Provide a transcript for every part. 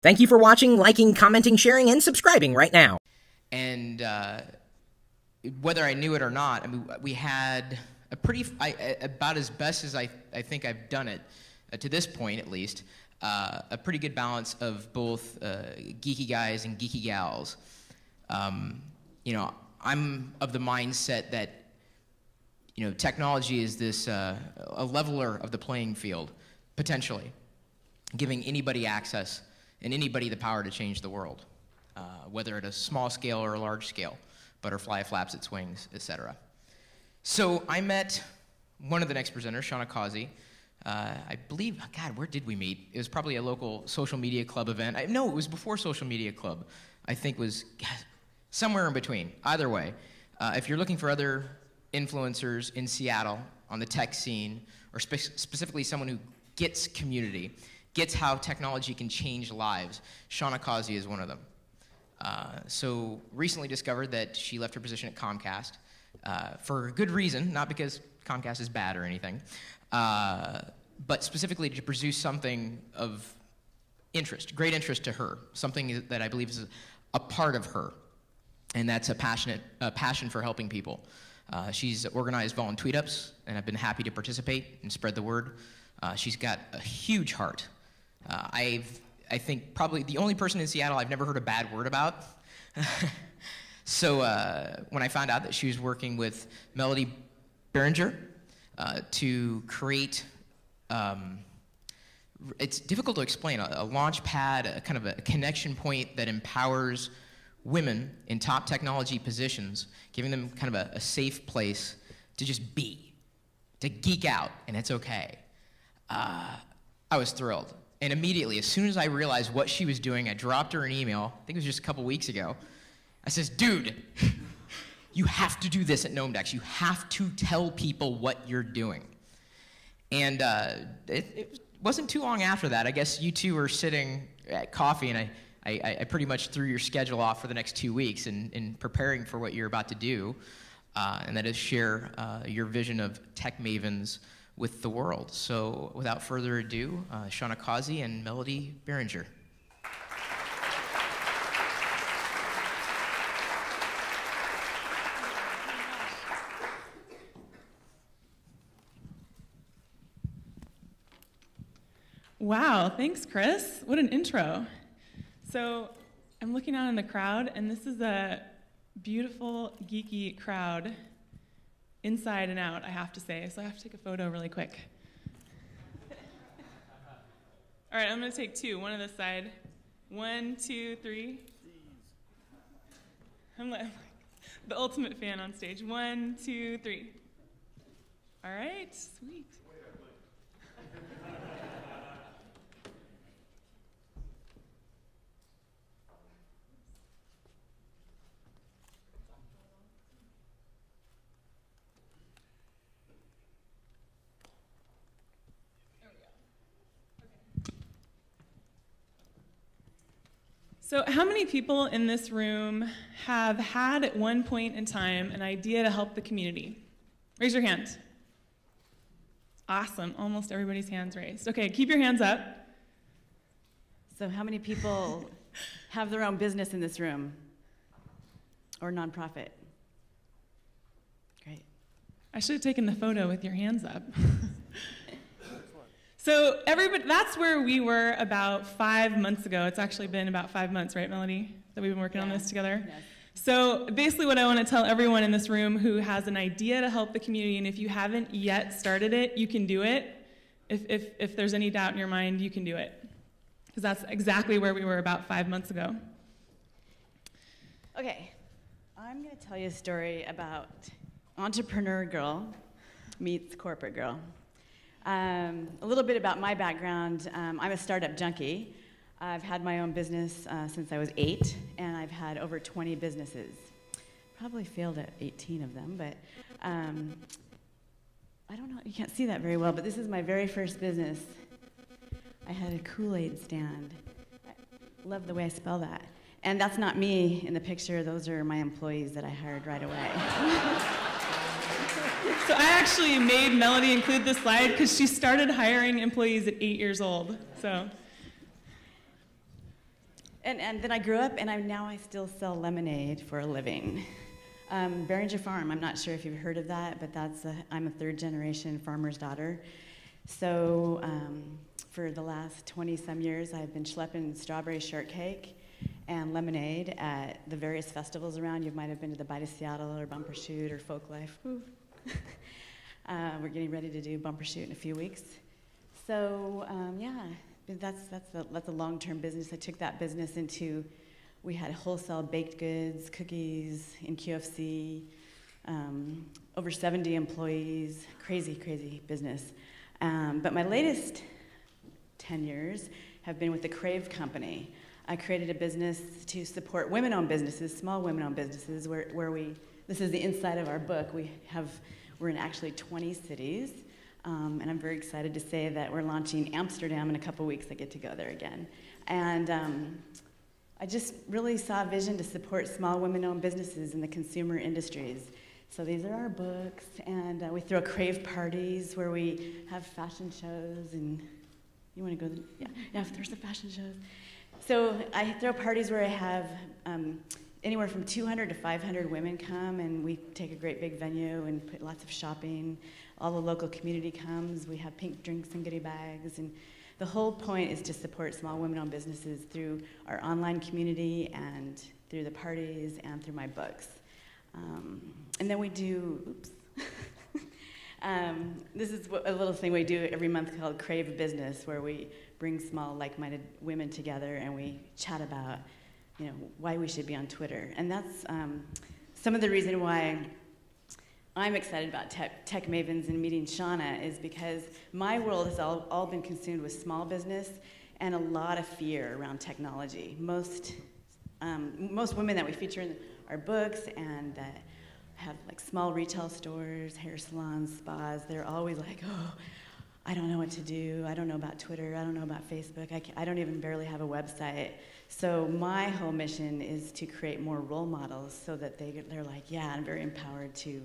Thank you for watching, liking, commenting, sharing, and subscribing right now. And whether I knew it or not, I mean, we had a pretty, about as best as I think I've done it, to this point at least, a pretty good balance of both geeky guys and geeky gals. You know, I'm of the mindset that, you know, technology is this, a leveler of the playing field, potentially, giving anybody access and anybody the power to change the world, whether at a small scale or a large scale, butterfly flaps its wings, etc. So I met one of the next presenters, Shauna-Causey. I believe, God, where did we meet? It was probably a local social media club event. No, it was before social media club. I think was somewhere in between. Either way, if you're looking for other influencers in Seattle on the tech scene, or specifically someone who gets community, gets how technology can change lives, Shauna-Causey is one of them. So recently discovered that she left her position at Comcast for a good reason, not because Comcast is bad or anything, but specifically to pursue something of interest, great interest to her, something that I believe is a part of her, and that's a passion for helping people. She's organized volunteer tweet-ups, and I've been happy to participate and spread the word. She's got a huge heart. I think probably the only person in Seattle I've never heard a bad word about. So when I found out that she was working with Melody Behringer to create, it's difficult to explain, a launch pad, a kind of a connection point that empowers women in top technology positions, giving them kind of a safe place to just be, to geek out, and it's okay. I was thrilled. And immediately, as soon as I realized what she was doing, I dropped her an email, I think it was just a couple weeks ago. I says, dude, you have to do this at GnomeDex. You have to tell people what you're doing. And it wasn't too long after that. I guess you two were sitting at coffee, and I pretty much threw your schedule off for the next 2 weeks in preparing for what you're about to do, and that is share your vision of TechMavens with the world. So without further ado, Shauna-Causey and Melody Behringer. Wow, thanks, Chris. What an intro. So I'm looking out in the crowd, and this is a beautiful, geeky crowd, inside and out, I have to say. So I have to take a photo really quick. All right, I'm going to take two, one on this side. 1, 2, 3. I'm like the ultimate fan on stage. 1, 2, 3. All right, sweet. So how many people in this room have had at one point in time an idea to help the community? Raise your hand. Awesome, almost everybody's hands raised. Okay, keep your hands up. So how many people have their own business in this room or nonprofit? Great. I should have taken the photo with your hands up. So everybody, that's where we were about 5 months ago. It's actually been about 5 months, right, Melody, that we've been working on this together? Yes. So basically what I want to tell everyone in this room who has an idea to help the community, and if you haven't yet started it, you can do it. If there's any doubt in your mind, you can do it. Because that's exactly where we were about 5 months ago. Okay, I'm going to tell you a story about entrepreneur girl meets corporate girl. A little bit about my background. I'm a startup junkie. I've had my own business since I was 8, and I've had over 20 businesses. Probably failed at 18 of them, but I don't know, you can't see that very well, but this is my very first business. I had a Kool-Aid stand. I love the way I spell that. And that's not me in the picture, those are my employees that I hired right away. So I actually made Melody include this slide because she started hiring employees at 8 years old. So And then I grew up, and now I still sell lemonade for a living. Beringer Farm, I'm not sure if you've heard of that, but I'm a third-generation farmer's daughter. So for the last 20-some years, I've been schlepping strawberry shortcake and lemonade at the various festivals around. You might have been to the Bite of Seattle or Bumper Shoot or Folk Life. We're getting ready to do Bumper Shoot in a few weeks. So yeah, that's a long-term business. I took that business into, we had wholesale baked goods, cookies in QFC, over 70 employees, crazy business. But my latest 10 years have been with the Crave Company. I created a business to support women-owned businesses, small women-owned businesses, where this is the inside of our book. We're in actually 20 cities, and I'm very excited to say that we're launching Amsterdam in a couple weeks. I get to go there again. And I just really saw a vision to support small women-owned businesses in the consumer industries. So these are our books, and we throw Crave parties where we have fashion shows, and you want to go? Yeah, there's the fashion shows. So I throw parties where I have anywhere from 200 to 500 women come, and we take a great big venue and put lots of shopping. All the local community comes. We have pink drinks and goodie bags, and the whole point is to support small women-owned businesses through our online community and through the parties and through my books. And then we do, this is a little thing we do every month called Crave Business, where we bring small, like-minded women together and we chat about, why we should be on Twitter. And that's some of the reason why I'm excited about TechMavens and meeting Shauna is because my world has all been consumed with small business and a lot of fear around technology. Most women that we feature in our books and that have like small retail stores, hair salons, spas, they're always like, oh, I don't know what to do. I don't know about Twitter. I don't know about Facebook. I don't even barely have a website. So my whole mission is to create more role models so that they're like, yeah, I'm very empowered to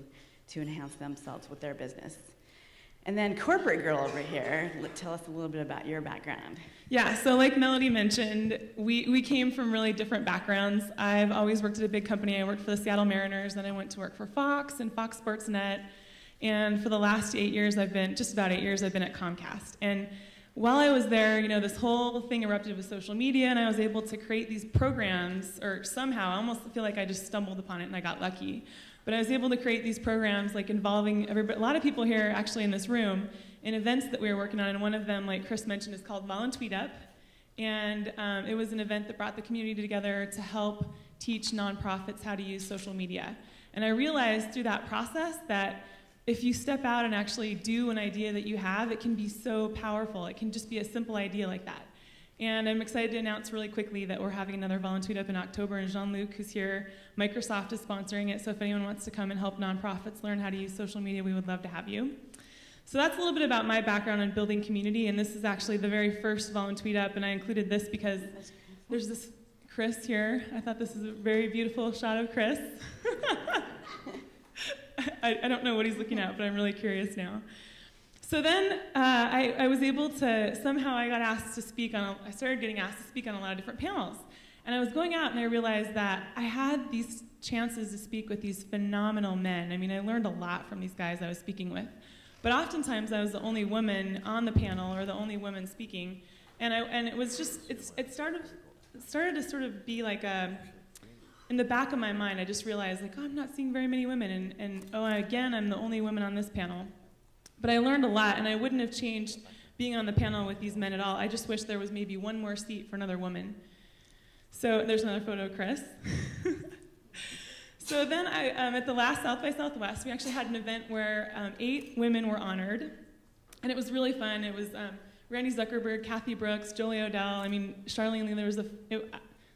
enhance themselves with their business. And then corporate girl over here, tell us a little bit about your background. Yeah, so like Melody mentioned, we came from really different backgrounds. I've always worked at a big company. I worked for the Seattle Mariners, then I went to work for Fox and Fox Sports Net. And for the last 8 years, just about 8 years, I've been at Comcast. And while I was there, this whole thing erupted with social media, and I was able to create these programs, or somehow, I almost feel like I just stumbled upon it and I got lucky. But I was able to create these programs like involving a lot of people here actually in this room in events that we were working on, and one of them, like Chris mentioned, is called Volunteer Up. And it was an event that brought the community together to help teach nonprofits how to use social media. And I realized through that process that if you step out and actually do an idea that you have, it can be so powerful. It can just be a simple idea like that. And I'm excited to announce really quickly that we're having another Volunteer Up in October, and Jean-Luc, who's here, Microsoft is sponsoring it, so if anyone wants to come and help nonprofits learn how to use social media, we would love to have you. So that's a little bit about my background in building community, and this is actually the very first Volunteer Up, and I included this because there's this Chris here. I thought this is a very beautiful shot of Chris. I don't know what he's looking at, but I'm really curious now. So then I was able to, somehow I got asked to speak on, I started getting asked to speak on a lot of different panels. And I was going out and I realized that I had these chances to speak with these phenomenal men. I mean, I learned a lot from these guys I was speaking with. But oftentimes I was the only woman on the panel or the only woman speaking. And it was just, it started to sort of be like in the back of my mind, I just realized like, oh, I'm not seeing very many women. And oh, again, I'm the only woman on this panel. But I learned a lot, and I wouldn't have changed being on the panel with these men at all. I just wish there was maybe one more seat for another woman. So there's another photo of Chris. So then at the last South by Southwest, we actually had an event where 8 women were honored, and it was really fun. It was Randy Zuckerberg, Kathy Brooks, Jolie Odell, I mean, Charlene Lee. There was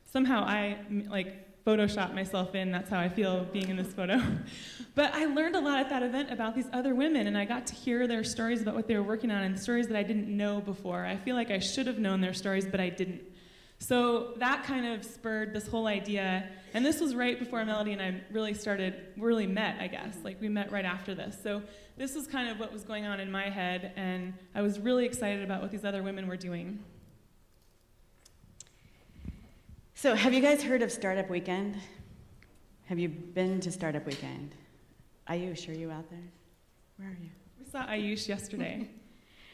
somehow I Photoshop myself in. That's how I feel being in this photo. But I learned a lot at that event about these other women, and I got to hear their stories about what they were working on and stories that I didn't know before. I feel like I should have known their stories, but I didn't. So that kind of spurred this whole idea, and this was right before Melody and I really met, I guess. Like, we met right after this. So this was kind of what was going on in my head, and I was really excited about what these other women were doing. So have you guys heard of Startup Weekend? Have you been to Startup Weekend? Ayush, are you out there? Where are you? We saw Ayush yesterday.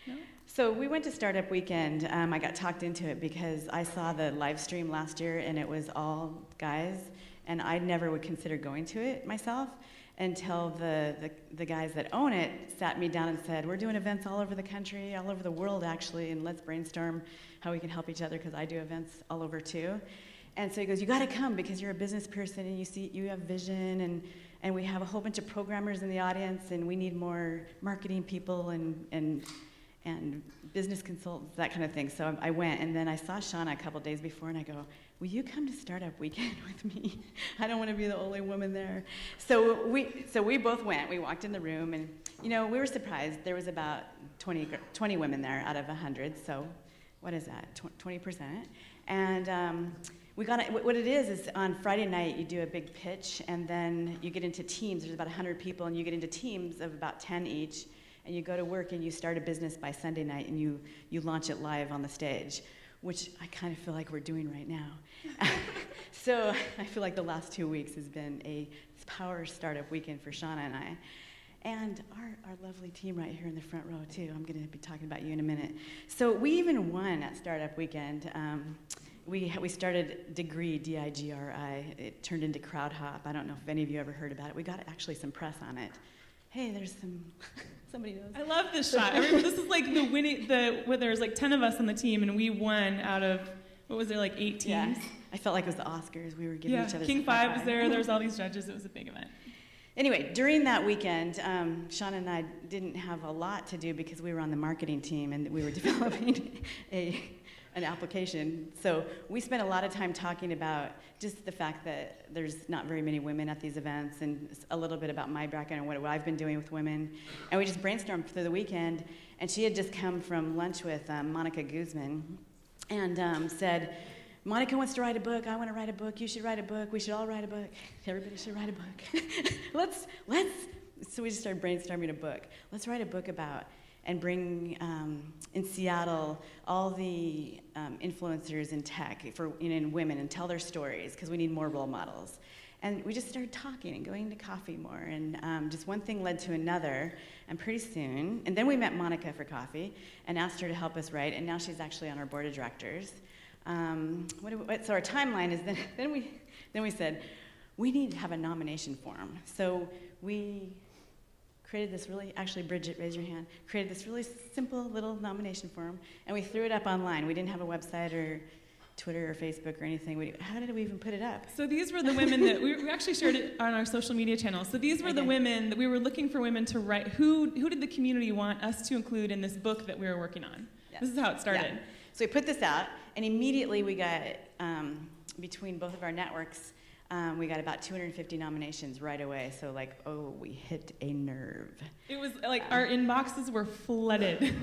No? So we went to Startup Weekend. I got talked into it because I saw the live stream last year and it was all guys, and I never would consider going to it myself until the guys that own it sat me down and said, we're doing events all over the country, all over the world actually, and let's brainstorm how we can help each other because I do events all over too. And so he goes, you got to come because you're a business person and you have vision, and we have a whole bunch of programmers in the audience, and we need more marketing people and business consultants, that kind of thing. So I went, and then I saw Shauna a couple days before, and I go, will you come to Startup Weekend with me? I don't want to be the only woman there. So we both went. We walked in the room, and we were surprised. There was about 20 women there out of 100. So what is that? 20%. And what it is on Friday night you do a big pitch, and then you get into teams. There's about 100 people, and you get into teams of about 10 each, and you go to work and you start a business by Sunday night, and you launch it live on the stage, which I kind of feel like we're doing right now. So I feel like the last 2 weeks has been a power startup weekend for Shauna and I. And our lovely team right here in the front row, too. I'm going to be talking about you in a minute. So we even won at Startup Weekend. We started Degree, D-I-G-R-I. It turned into Crowd Hop. I don't know if any of you ever heard about it. We got actually some press on it. Hey, there's somebody knows. I love this shot. This is like the winning, where there's like 10 of us on the team, and we won out of, what was there, like 8 teams? Yeah. I felt like it was the Oscars. We were giving each other King 5 was there. There was all these judges. It was a big event. Anyway, during that weekend, Shauna and I didn't have a lot to do because we were on the marketing team and we were developing an application. So we spent a lot of time talking about just the fact that there's not very many women at these events, and a little bit about my background and what I've been doing with women. And we just brainstormed through the weekend, and she had just come from lunch with Monica Guzman and said, Monica wants to write a book, I want to write a book, you should write a book, we should all write a book, everybody should write a book. So we just started brainstorming a book. Let's write a book about and bring in Seattle all the influencers in tech in women and tell their stories, because we need more role models. And we just started talking and going to coffee more, and just one thing led to another, and pretty soon, and then we met Monica for coffee and asked her to help us write, and now she's actually on our board of directors. So our timeline is then we said, we need to have a nomination form. So we created this actually Bridget, raise your hand, created this really simple little nomination form, and we threw it up online. We didn't have a website or Twitter or Facebook or anything. How did we even put it up? So these were the women that we actually shared it on our social media channels. So these were the women that we were looking for women to write. Who did the community want us to include in this book that we were working on? Yes. This is how it started. Yeah. So we put this out, and immediately we got, between both of our networks, we got about 250 nominations right away. So we hit a nerve. It was like our inboxes were flooded.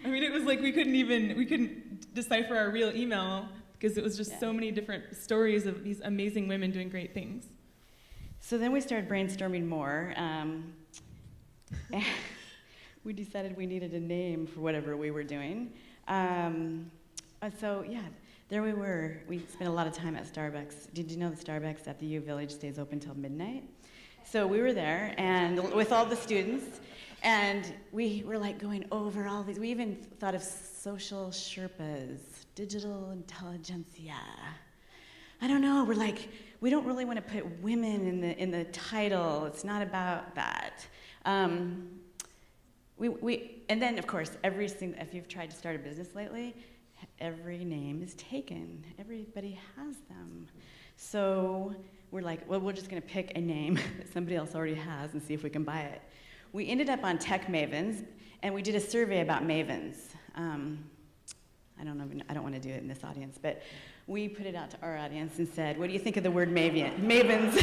I mean, it was like we couldn't decipher our real email because it was just so many different stories of these amazing women doing great things. So then we started brainstorming more. We decided we needed a name for whatever we were doing. There we were. We spent a lot of time at Starbucks. Did you know the Starbucks at the U Village stays open till midnight? So we were there, and with all the students, and we were going over all these. We even thought of social Sherpas, digital intelligentsia. I don't know. We're we don't really want to put women in the title. It's not about that. And then of course if you've tried to start a business lately, every name is taken. Everybody has them. So we're we're just going to pick a name that somebody else already has and see if we can buy it. We ended up on TechMaven, and we did a survey about mavens. I don't want to do it in this audience, but we put it out to our audience and said, what do you think of the word mavens?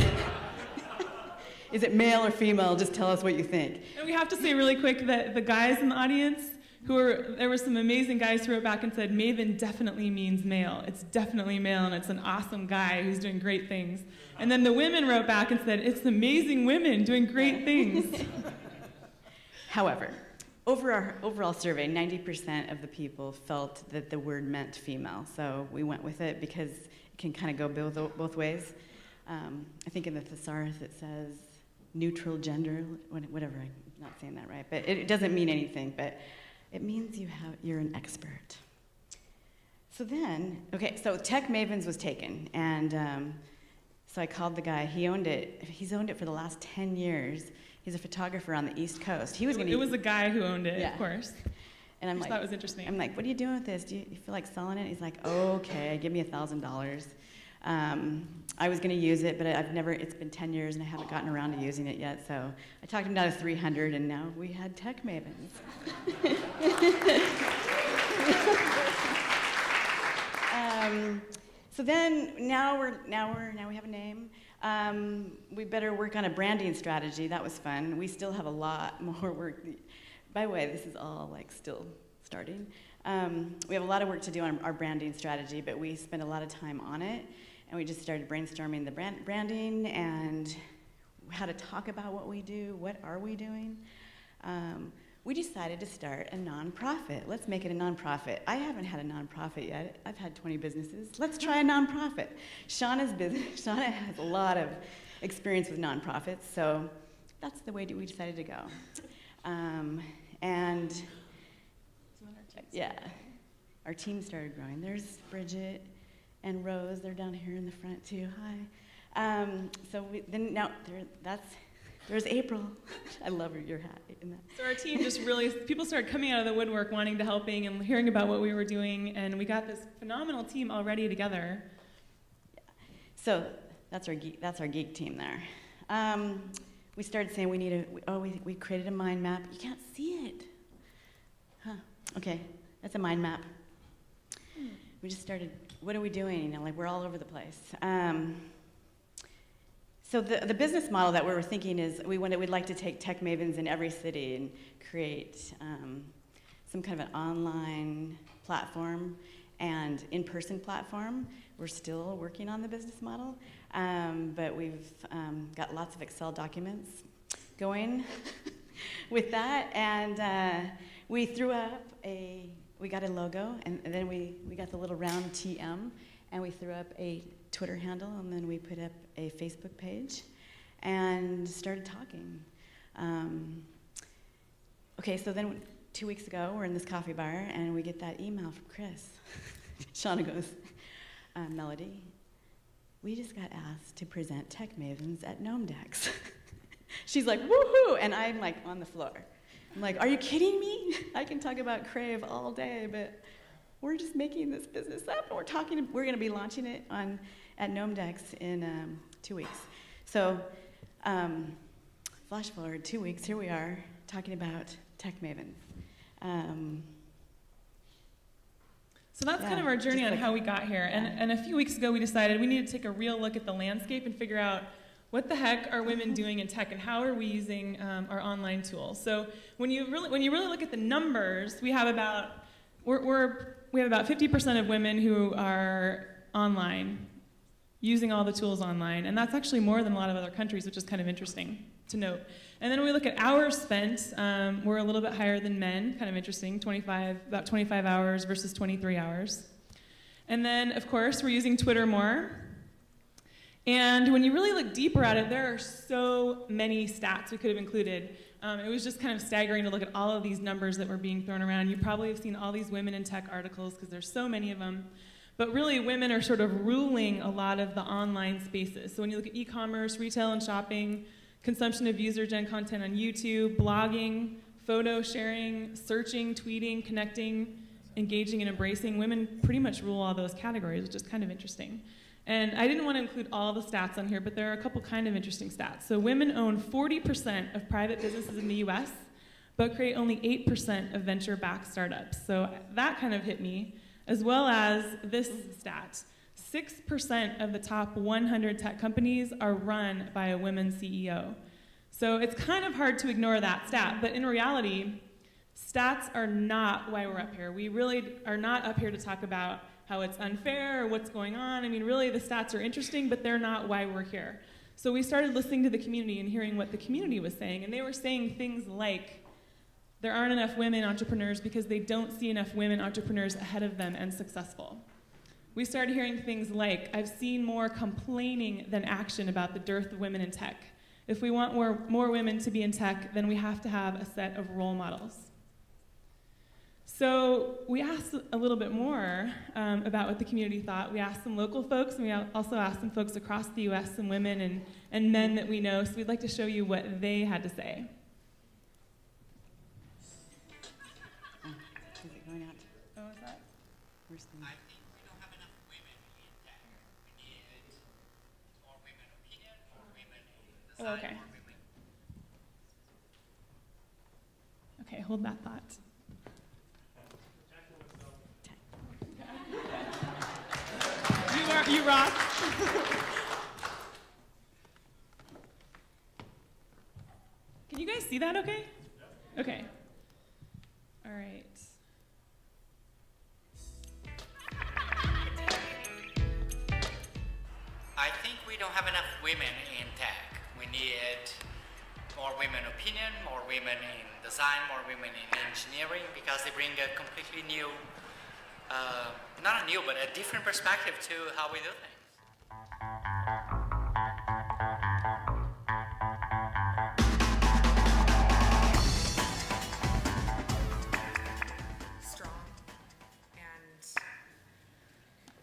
Is it male or female? Just tell us what you think. And we have to say really quick that the guys in the audience, there were some amazing guys who wrote back and said, Maven definitely means male. It's definitely male, and it's an awesome guy who's doing great things. And then the women wrote back and said, it's amazing women doing great things. However, over our overall survey, 90% of the people felt that the word meant female. So we went with it because it can kind of go both ways. I think in the thesaurus it says neutral gender, whatever, I'm not saying that right, but it doesn't mean anything, but it means you're an expert. So then, okay, so TechMavens was taken, and so I called the guy. He owned it. He's owned it for the last 10 years. He's a photographer on the East Coast. He was going to. It was the guy who owned it, yeah. Of course. And I'm I like, thought it was interesting. I'm like, what are you doing with this? Do you feel like selling it? He's like, okay, give me $1,000. I was going to use it, but it's been 10 years and I haven't gotten around to using it yet. So I talked him down to 300, and now we had TechMavens. So then now we have a name. We better work on a branding strategy. That was fun. We still have a lot more work. By the way, this is all like still starting. We have a lot of work to do on our branding strategy, but we spent a lot of time on it, and we just started brainstorming the branding and how to talk about what we do. What are we doing? We decided to start a nonprofit. Let's make it a nonprofit. I haven't had a nonprofit yet. I've had 20 businesses. Let's try a nonprofit. Shauna's business. Shauna has a lot of experience with nonprofits, so that's the way we decided to go. And yeah, our team started growing. There's Bridget and Rose. They're down here in the front too. Hi. There's April. I love your hat. So our team just really, people started coming out of the woodwork wanting to helping and hearing about what we were doing, and we got this phenomenal team already together. Yeah. So that's our geek team there. We started saying we created a mind map. You can't see it. Huh. Okay, that's a mind map. We just started, what are we doing? Like we're all over the place. So the business model that we were thinking is we'd like to take TechMavens in every city and create some kind of an online platform and in-person platform. We're still working on the business model, but we've got lots of Excel documents going with that, and we got a logo, and then we got the little round TM, and we threw up a Twitter handle, and then we put up a Facebook page and started talking. Okay, so then 2 weeks ago, we're in this coffee bar, and we get that email from Chris. Shauna goes, Melody, we just got asked to present TechMavens at GnomeDex. She's like, woohoo! And I'm like on the floor. I'm like, are you kidding me? I can talk about Crave all day, but we're just making this business up, and we're going to be launching it at GnomeDex in 2 weeks. So flash forward 2 weeks, here we are talking about TechMavens. So that's kind of our journey on how we got here. And a few weeks ago, we decided we needed to take a real look at the landscape and figure out what the heck are women doing in tech, and how are we using our online tools. So when you really look at the numbers, we have about 50% of women who are online, using all the tools online, and that's actually more than a lot of other countries, which is kind of interesting to note. And then when we look at hours spent, we're a little bit higher than men, kind of interesting, about 25 hours versus 23 hours. And then, of course, we're using Twitter more. And when you really look deeper at it, there are so many stats we could have included. It was just kind of staggering to look at all of these numbers that were being thrown around. You probably have seen all these women in tech articles because there's so many of them. But really, women are sort of ruling a lot of the online spaces. So when you look at e-commerce, retail and shopping, consumption of user-gen content on YouTube, blogging, photo sharing, searching, tweeting, connecting, engaging, and embracing, women pretty much rule all those categories, which is kind of interesting. And I didn't want to include all the stats on here, but there are a couple kind of interesting stats. So women own 40% of private businesses in the US, but create only 8% of venture-backed startups. So that kind of hit me, as well as this stat. 6% of the top 100 tech companies are run by a women CEO. So it's kind of hard to ignore that stat, but in reality, stats are not why we're up here. We really are not up here to talk about how it's unfair or what's going on. I mean, really, the stats are interesting, but they're not why we're here. So we started listening to the community and hearing what the community was saying, and they were saying things like, there aren't enough women entrepreneurs because they don't see enough women entrepreneurs ahead of them and successful. we started hearing things like, I've seen more complaining than action about the dearth of women in tech. If we want more women to be in tech, then we have to have a set of role models. So we asked a little bit more about what the community thought. We asked some local folks, and we also asked some folks across the US, some women and men that we know. So we'd like to show you what they had to say. Is it going out? Oh, is that? Where's the... I think we don't have enough women in tech. We need more women opinion, more women in design, Oh, okay. more women. Okay, hold that thought. You rock. Can you guys see that okay? Okay. All right. I think we don't have enough women in tech. We need more women opinion, more women in design, more women in engineering, because they bring a completely new, not a new, but a different perspective to how we do things. Strong and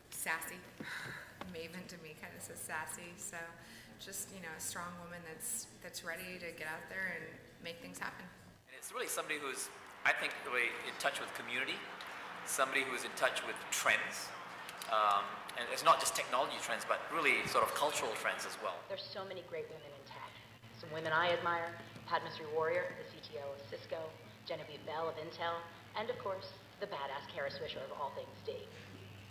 sassy. Maven to me kind of says sassy, so just, you know, a strong woman that's ready to get out there and make things happen. And it's really somebody who's, I think, really in touch with community, somebody who's in touch with trends, and it's not just technology trends, but really sort of cultural trends as well. There's so many great women in tech. Some women I admire: Padmasree Warrior, the CTO of Cisco, Genevieve Bell of Intel, and of course, the badass Kara Swisher of all things D.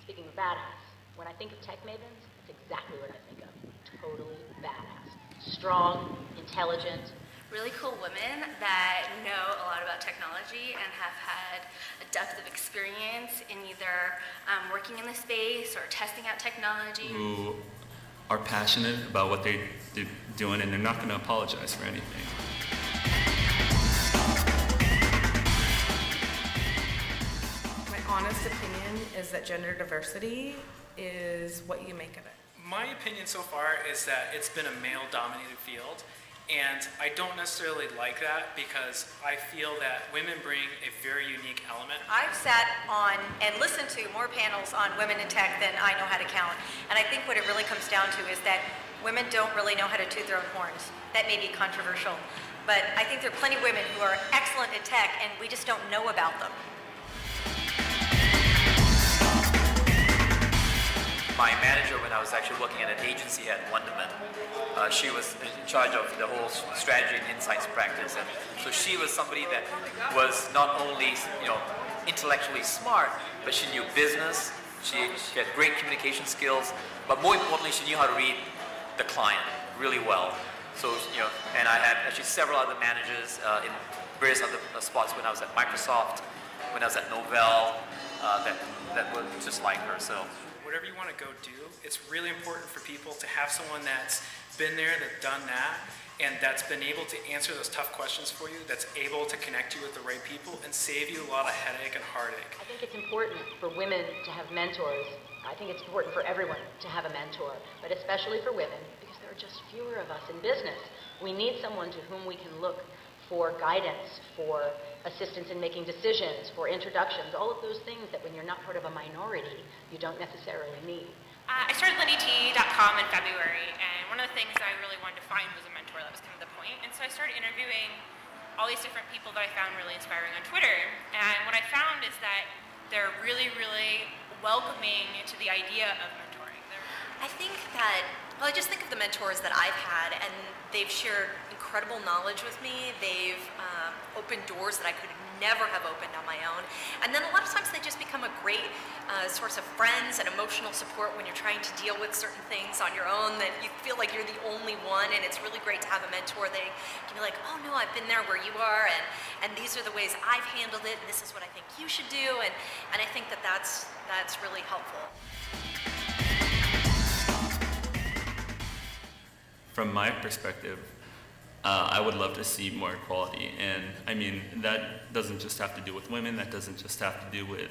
Speaking of badass, when I think of TechMavens, it's exactly what I think of. Totally badass. Strong, intelligent. Really cool women that know a lot about technology and have had a depth of experience in either working in the space or testing out technology. Who are passionate about what they're doing, and they're not going to apologize for anything. My honest opinion is that gender diversity is what you make of it. My opinion so far is that it's been a male-dominated field, and I don't necessarily like that because I feel that women bring a very unique element. I've sat on and listened to more panels on women in tech than I know how to count, and I think what it really comes down to is that women don't really know how to toot their own horns. That may be controversial, but I think there are plenty of women who are excellent at tech, and we just don't know about them. My manager, when I was actually working at an agency at Wonderman, she was in charge of the whole strategy and insights practice, and so she was somebody that was not only, you know, intellectually smart, but she knew business. She had great communication skills, but more importantly, she knew how to read the client really well. So, you know, and I had actually several other managers in various other spots when I was at Microsoft, when I was at Novell, that were just like her. So. Whatever you want to go do, it's really important for people to have someone that's been there, that's done that, and that's been able to answer those tough questions for you, that's able to connect you with the right people and save you a lot of headache and heartache. I think it's important for women to have mentors. I think it's important for everyone to have a mentor, but especially for women, because there are just fewer of us in business. We need someone to whom we can look for guidance, for assistance in making decisions, for introductions, all of those things that when you're not part of a minority, you don't necessarily need. I started LindyT.com in February, and one of the things I really wanted to find was a mentor. That was kind of the point. And so I started interviewing all these different people that I found really inspiring on Twitter. And what I found is that they're really, really welcoming to the idea of mentoring. I think that, well, I just think of the mentors that I've had, and they've shared incredible knowledge with me. They've opened doors that I could never have opened on my own. And then a lot of times they just become a great source of friends and emotional support when you're trying to deal with certain things on your own, that you feel like you're the only one, and it's really great to have a mentor that can be like, oh no, I've been there where you are, and these are the ways I've handled it, and this is what I think you should do, and I think that that's really helpful. From my perspective, I would love to see more equality, and I mean, that doesn't just have to do with women, that doesn't just have to do with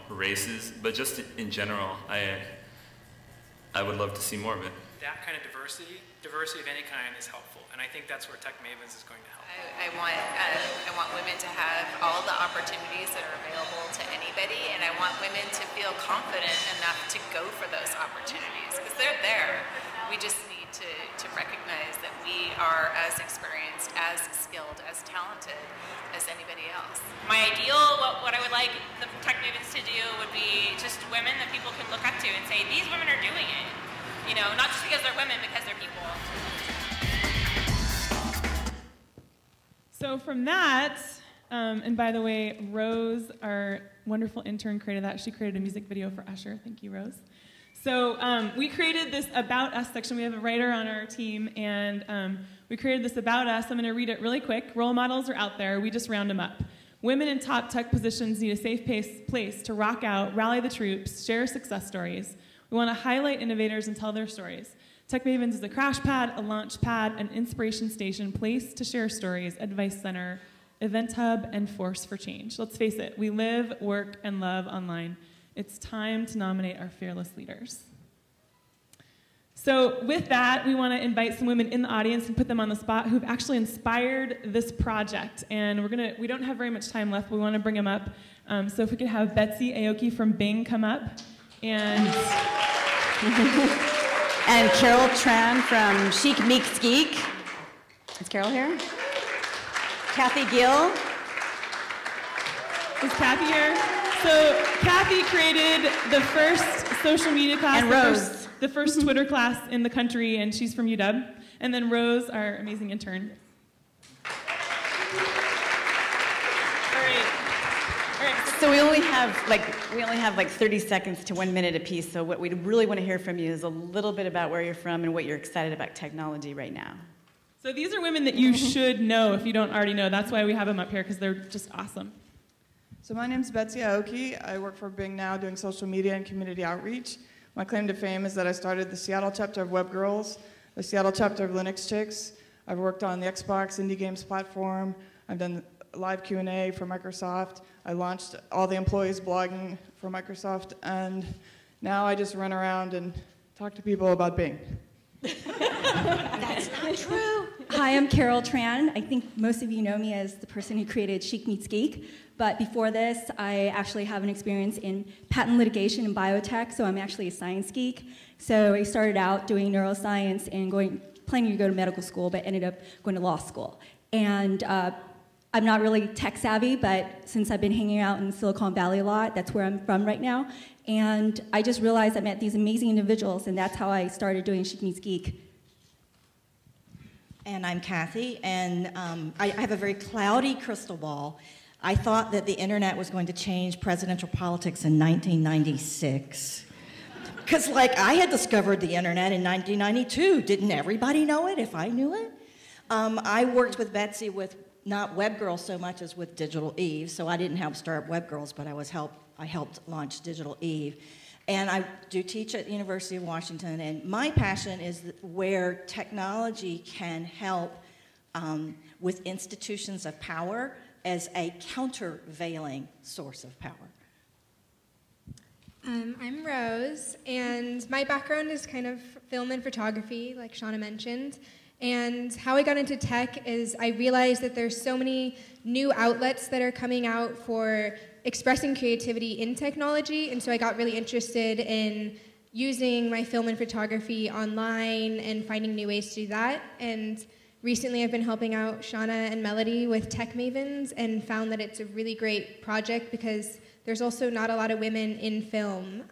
races, but just in general, I would love to see more of it. That kind of diversity of any kind is helpful, and I think that's where TechMavens is going to help. I want women to have all the opportunities that are available to anybody, and I want women to feel confident enough to go for those opportunities, because they're there. We just need to recognize that we are as experienced, as skilled, as talented as anybody else. My ideal, what I would like the TechMavens to do would be just women that people can look up to and say, these women are doing it. Not just because they're women, because they're people. So from that, and by the way, Rose, our wonderful intern, created that. She created a music video for Usher. Thank you, Rose. So we created this About Us section. We have a writer on our team, and we created this About Us. I'm going to read it really quick. Role models are out there. We just round them up. Women in top tech positions need a safe place to rock out, rally the troops, share success stories. We want to highlight innovators and tell their stories. TechMavens is a crash pad, a launch pad, an inspiration station, place to share stories, advice center, event hub, and force for change. Let's face it, we live, work, and love online. It's time to nominate our fearless leaders. So with that, we want to invite some women in the audience and put them on the spot who've actually inspired this project. And we don't have very much time left, but we want to bring them up. So if we could have Betsy Aoki from Bing come up. And Carol Tran from Chic Meeks Geek. Is Carol here? Kathy Gill. Is Kathy here? So Kathy created the first social media class. And Rose. The first Twitter class in the country, and she's from UW. And then Rose, our amazing intern. So we only have like 30 seconds to 1 minute apiece. So what we really want to hear from you is a little bit about where you're from and what you're excited about technology right now. So these are women that you should know if you don't already know. That's why we have them up here, because they're just awesome. So my name's Betsy Aoki. I work for Bing now doing social media and community outreach. My claim to fame is that I started the Seattle chapter of Web Girls, the Seattle chapter of Linux Chicks. I've worked on the Xbox Indie Games platform. I've done live Q&A for Microsoft. I launched all the employees blogging for Microsoft, and now I just run around and talk to people about Bing. That's not true. Hi, I'm Carol Tran. I think most of you know me as the person who created Chic Meets Geek, but before this, I actually have an experience in patent litigation and biotech, so I'm actually a science geek. So I started out doing neuroscience and planning to go to medical school, but ended up going to law school. And I'm not really tech savvy, but since I've been hanging out in Silicon Valley a lot, that's where I'm from right now. And I just realized I met these amazing individuals, and that's how I started doing Chic Meets Geek. And I'm Kathy, and I have a very cloudy crystal ball. I thought that the internet was going to change presidential politics in 1996. Because, I had discovered the internet in 1992. Didn't everybody know it if I knew it? I worked with Betsy with not Web Girls so much as with Digital Eve, so I didn't help start Web Girls, but I helped launch Digital Eve. And I do teach at the University of Washington, and my passion is where technology can help with institutions of power as a countervailing source of power. I'm Rose, and my background is kind of film and photography, like Shauna mentioned. And how I got into tech is I realized that there's so many new outlets that are coming out for expressing creativity in technology, and so I got really interested in using my film and photography online and finding new ways to do that. And recently I've been helping out Shauna and Melody with TechMavens and found that it's a really great project because there's also not a lot of women in film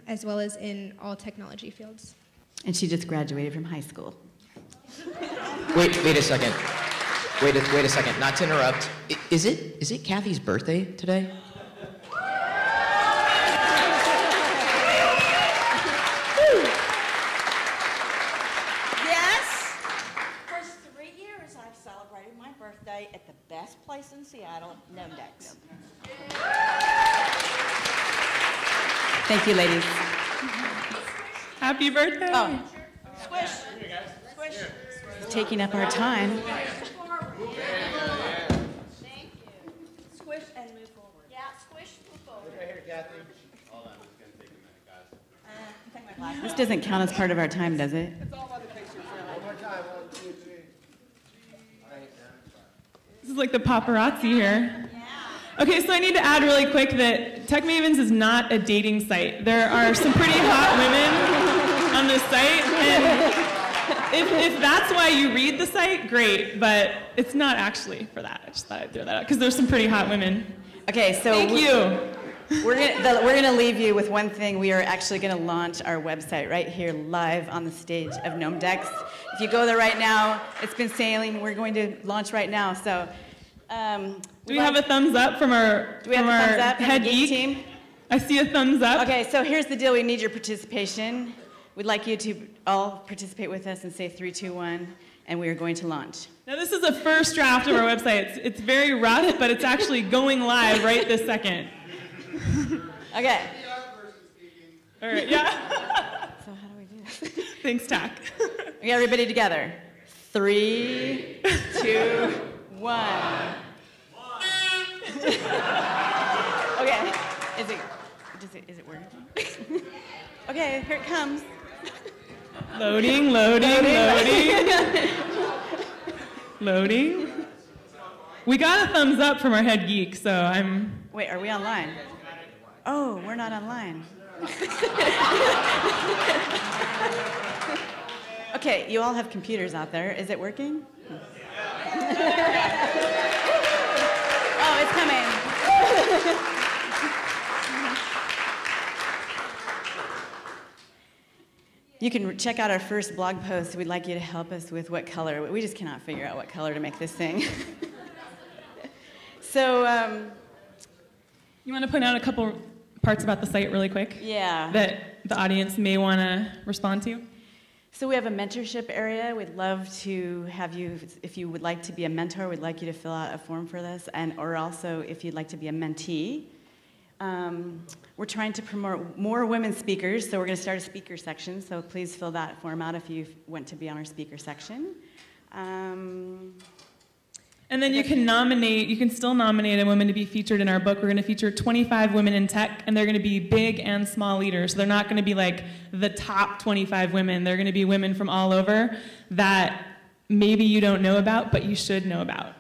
as well as in all technology fields. And she just graduated from high school. Wait a second. Wait a second. Not to interrupt. Is it Kathy's birthday today? Yes. For 3 years, I've celebrated my birthday at the best place in Seattle, Nomedex. Thank you, ladies. Happy birthday. Oh. Squish. Squish. Taking up our time. Thank you. Squish and move forward. Yeah, squish, move forward. This doesn't count as part of our time, does it? This is like the paparazzi here. Okay, so I need to add really quick that TechMavens is not a dating site. There are some pretty hot women on this site, and if that's why you read the site, great, but it's not actually for that. I just thought I'd throw that out, because there's some pretty hot women. Okay, so thank you. We're gonna leave you with one thing. We are actually gonna launch our website right here live on the stage of Gnome Decks. If you go there right now, it's been sailing. We're going to launch right now. So, do we have a thumbs up from our head geek team? I see a thumbs up. Okay, so here's the deal. We need your participation. We'd like you to all participate with us and say 3, 2, 1, and we are going to launch. Now this is a first draft of our website. It's very rough, but it's actually going live right this second. Okay. All right, yeah. So how do we do this? Thanks, Tack. We got everybody together. 3, 2, 1. Okay. Is it working? Okay, here it comes. Loading. Loading. We got a thumbs up from our head geek, so I'm... Wait, are we online? Oh, we're not online. Okay, you all have computers out there. Is it working? Oh, it's coming. You can check out our first blog post. We'd like you to help us with what color. We just cannot figure out what color to make this thing. So, you want to point out a couple parts about the site really quick? Yeah. That the audience may want to respond to? So we have a mentorship area. We'd love to have you, if you would like to be a mentor, we'd like you to fill out a form for this, or also if you'd like to be a mentee. We're trying to promote more women speakers, so we're going to start a speaker section, so please fill that form out if you want to be on our speaker section. And then you can still nominate a woman to be featured in our book. We're going to feature 25 women in tech, and they're going to be big and small leaders. So they're not going to be like the top 25 women. They're going to be women from all over that maybe you don't know about, but you should know about.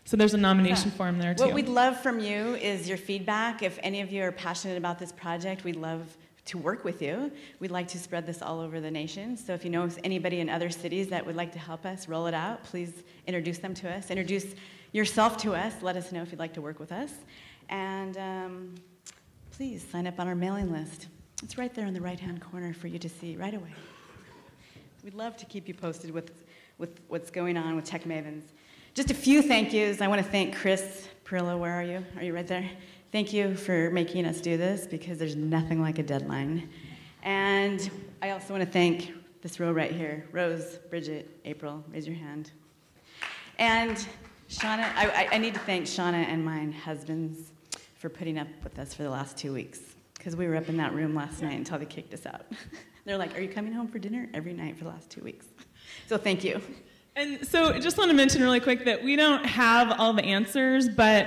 So there's a nomination form there too. What we'd love from you is your feedback. If any of you are passionate about this project, we'd love to work with you. We'd like to spread this all over the nation. So if you know anybody in other cities that would like to help us roll it out, please introduce them to us. Introduce yourself to us. Let us know if you'd like to work with us. And please sign up on our mailing list. It's right there in the right-hand corner for you to see right away. We'd love to keep you posted with what's going on with TechMavens. Just a few thank yous. I want to thank Chris Pirillo. Where are you? Are you right there? Thank you for making us do this, because there's nothing like a deadline. And I also want to thank this row right here. Rose, Bridget, April, raise your hand. And Shauna, I need to thank Shauna and my husbands for putting up with us for the last 2 weeks, because we were up in that room last night until they kicked us out. They're like, are you coming home for dinner? Every night for the last 2 weeks. So thank you. And so I just want to mention really quick that we don't have all the answers, but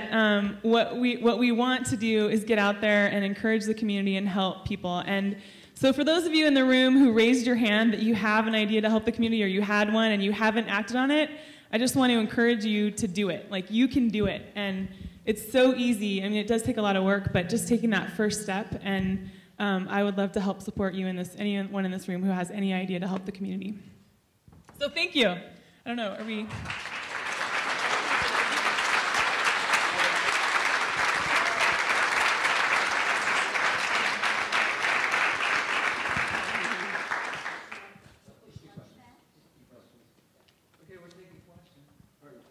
what we want to do is get out there and encourage the community and help people. And so for those of you in the room who raised your hand that you have an idea to help the community, or you had one and you haven't acted on it, I just want to encourage you to do it. Like, you can do it. And it's so easy. I mean, it does take a lot of work, but just taking that first step. And I would love to help support you in this, anyone in this room who has any idea to help the community. So thank you. I don't know, are we...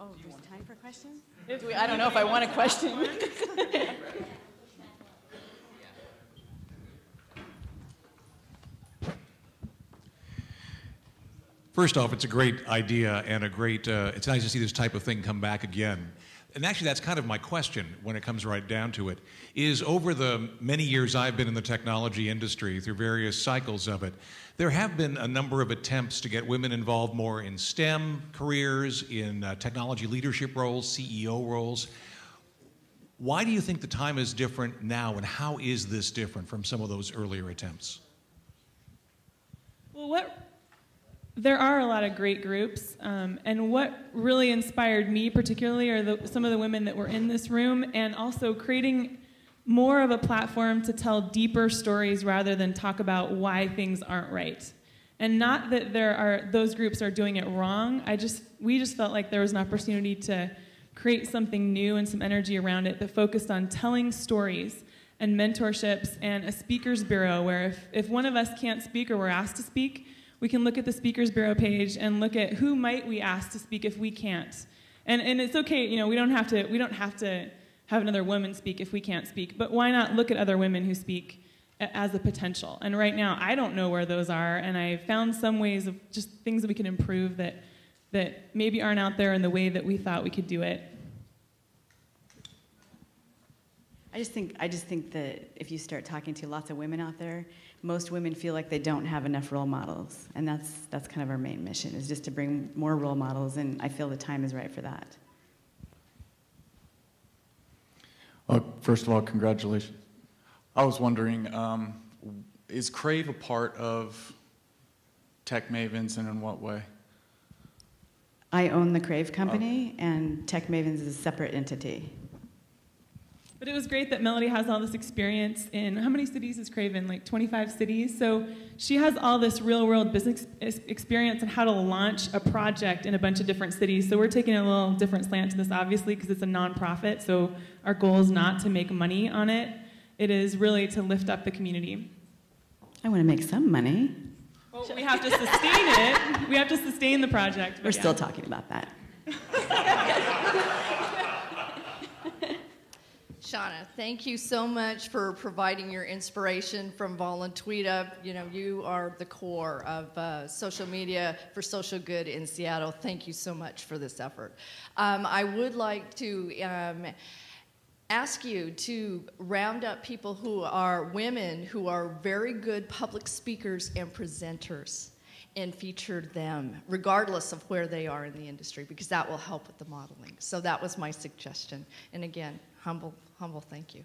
Oh, there's time for questions? I don't know if I want a question. First off, it's a great idea and a great, it's nice to see this type of thing come back again. And actually, that's kind of my question when it comes right down to it, is over the many years I've been in the technology industry, through various cycles of it, there have been a number of attempts to get women involved more in STEM careers, in technology leadership roles, CEO roles. Why do you think the time is different now, and how is this different from some of those earlier attempts? Well, there are a lot of great groups, and what really inspired me particularly are some of the women that were in this room, and also creating more of a platform to tell deeper stories rather than talk about why things aren't right. And not that those groups are doing it wrong. We just felt like there was an opportunity to create something new and some energy around it that focused on telling stories and mentorships and a speakers bureau where if one of us can't speak or we're asked to speak, we can look at the speakers bureau page and look at who might we ask to speak if we can't. And it's okay, you know, we don't have to have another woman speak if we can't speak, but why not look at other women who speak as a potential? And right now, I don't know where those are, and I found some ways of just things that we can improve that maybe aren't out there in the way that we thought we could do it. I just think that if you start talking to lots of women out there, most women feel like they don't have enough role models, and that's kind of our main mission, is just to bring more role models, and I feel the time is right for that. First of all, congratulations. I was wondering, is Crave a part of TechMavens, and in what way? I own the Crave company, and TechMavens is a separate entity. But it was great that Melody has all this experience in, how many cities is Crave in? Like 25 cities? So she has all this real-world business experience on how to launch a project in a bunch of different cities. So we're taking a little different slant to this, obviously, because it's a nonprofit, so our goal is not to make money on it. It is really to lift up the community. I want to make some money. Well, we have to sustain it. We have to sustain the project. We're still talking about that. Shauna, thank you so much for providing your inspiration from Voluntuita. You know, you are the core of social media for social good in Seattle. Thank you so much for this effort. I would like to ask you to round up people who are women who are very good public speakers and presenters and feature them, regardless of where they are in the industry, because that will help with the modeling. So that was my suggestion. And again, humble thank you.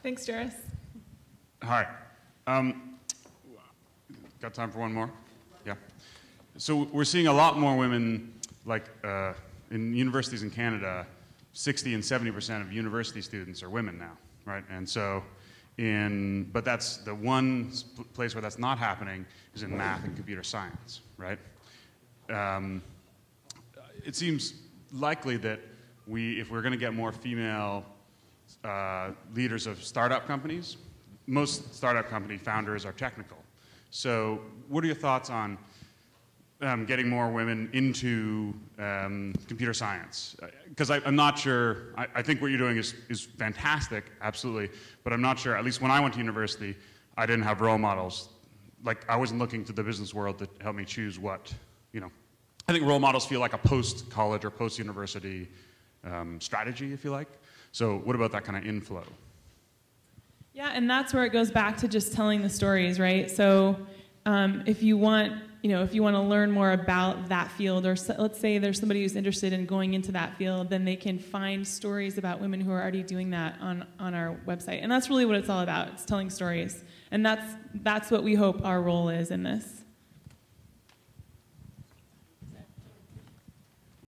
Thanks, Jairus. Hi. Got time for one more? Yeah. So we're seeing a lot more women, like in universities in Canada, 60 and 70% of university students are women now, right? And so but that's the one place where that's not happening is in math and computer science, right? It seems likely that if we're going to get more female leaders of startup companies, most startup company founders are technical. So what are your thoughts on getting more women into computer science? Because I'm not sure, I think what you're doing is fantastic, absolutely, but I'm not sure, at least when I went to university, I didn't have role models. Like, I wasn't looking to the business world to help me choose what, you know. I think role models feel like a post-college or post-university strategy, if you like. So what about that kind of inflow? Yeah, and that's where it goes back to just telling the stories, right? So if you want to learn more about that field, or let's say there's somebody who's interested in going into that field, then they can find stories about women who are already doing that on our website. And that's really what it's all about. It's telling stories. And that's what we hope our role is in this.